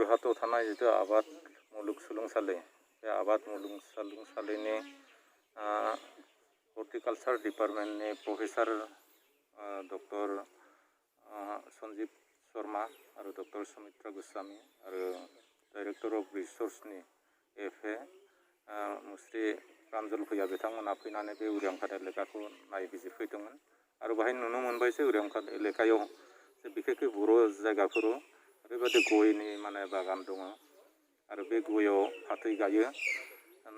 जरहाटआव थानाय जितु आबाद मुलुगसोलोंसालि बे आबाद मुलुगसोलोंसालिनि हर्टिकालचार डिपार्टमेन्टनि प्रफेसर डक्टर सन्जीब शर्मा आरो डक्टर सुमित्रा गोस्वामी आरो डाइरेक्टर अफ रिसर्चनि एफए मुस्रि प्रान्जल भैया बिथांमोना फैनानै बे उरियामघाट एलेकाखौ नायबिजिरफैदोंमोन आरो बाहाय नुनो मोनबाय जे उरियामघाट एलेकायाव जे बिखेखै बर' जायगाफोराव ओरैबायदि गयनि माने बागान दङ आरो बे गयाव फाथै गायो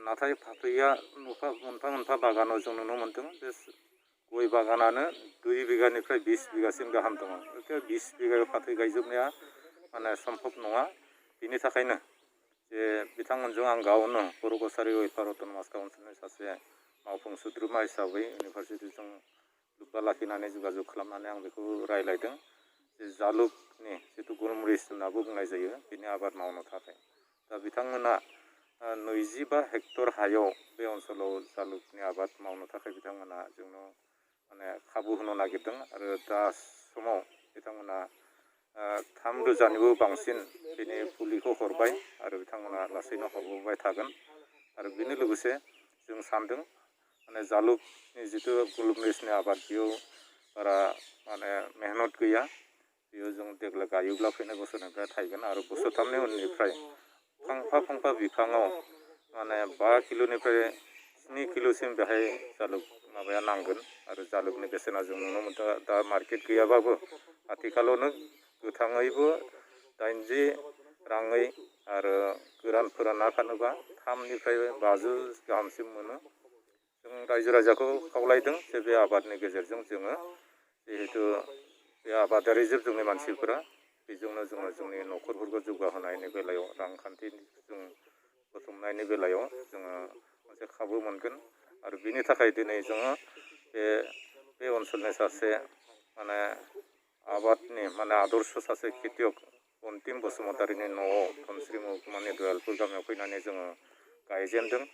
नाथाय फाथैया मोनफा मोनफा बागानाव जों नुनो मोन्दों बे गय बागानानो 2 बिगानिफ्राय 20 बिगासिम गाहाम दङ। 20 बिगायाव फाथै गायजोबनाया माने सम्भब नङा। बिनि थाखायनो जे बिथांमोनजों आं गावनो बर' कसारि वेलफेयार अट'नमास काउन्सिलनि सासे मावफुं सोद्रोमा हिसाबै इउनिभारसिटिजों लोब्बा लाखिनानै जगाजग खालामनानै आं बेखौ रायलायदों जे जालुकनि जितु गलमरिच होननाबो बुंनाय जायो बिनि आबाद मावनो थाखाय दा बिथांमोना 25 हेक्टर हायाव बे ओनसोलाव जालुकनि आबाद मावनो थाखाय बिथांमोना जोंनो माने खाबु होनो नागिरदों आरो दा समाव बिथांमोना 3,000निबो बांसिन बिनि फुलिखौ हरबाय आरो बिथांमोना लासैनो हरबाय थागोन आरो बेनि लोगोसे जों सानदों माने जालुकनि जितु गलमरिचनि आबाद बेयाव बारा माने मेहनत गैया बेयो जों देग्लाय गायोब्ला फैनाय बोसोरनिफ्राय थायगोन आरो बोसोरथामनि उननिफ्राय फांफा बिफाङाव माने 5 किल'निफ्राय 7 किल'सिम बेहाय जालुक माबाया नांगोन आरो जालुकनि बेसेना जों नुनो मोनदों दा मार्केट गैयाबाबो आथिखालावनो गोथाङैबो 80 राङै आरो गोरान फोरानना फानोबा 3निफ्राय 500 गाहामसिम मोनो। जों रायजो राजाखौ खावलायदों जे बे आबादनि गेजेरजों जोङो जिहेतु बे आबादारिजों जोंनि मानसिफोरा बेजोंनो जोङो जोंनि न'खरफोरखौ जौगाहोनायनि बेलायाव रांखान्थि जों बुथुमनायनि बेलायाव जोङो मोनसे खाबु मोनगोन आरो बिनि थाखाय दिनै जोङो बे ओनसोलनि सासे माने आबादनि माने आदर्श सासे खेतियक अन्तिम बसुमतारीनि न'आव धनस्री महकुमानि दयालपुर गामियाव फैनानै जोङो गायजेनदों।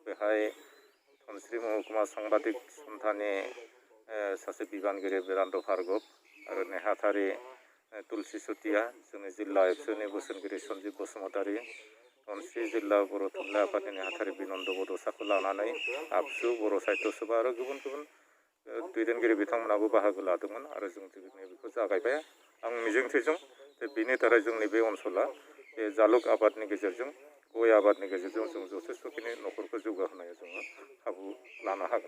बेहाय धनस्री महकुमा सांबादिक सन्थानि सासे बिबानगिरि बिरान्द भार्गब आरो नेहाथारि तुलसी चुटिया जोंनि जिल्ला एबसुनि बोसोनगिरि सन्जीब बसुमतारी धनस्री जिल्ला बर' थुनलाइ आफादनि नेहाथारि बिनन्द बड'साखौ लानानै आबसु बर' साहित्य सभा आरो गुबुन दैदेनगिरि बिथांमोनाबो बाहागो लादोंमोन आरो जों दिनै बेखौ जागायबाय। आं मिजिंथिदों जे बिनि थाखाय जोंनि बे ओनसोला बे जालुक आबादनि गेजेरजों गय आबादनि गेजेरजों जों जथेस्थ'खिनि न'खरखौ जौगाहोनायाव जोङो खाबु लानो हागोन।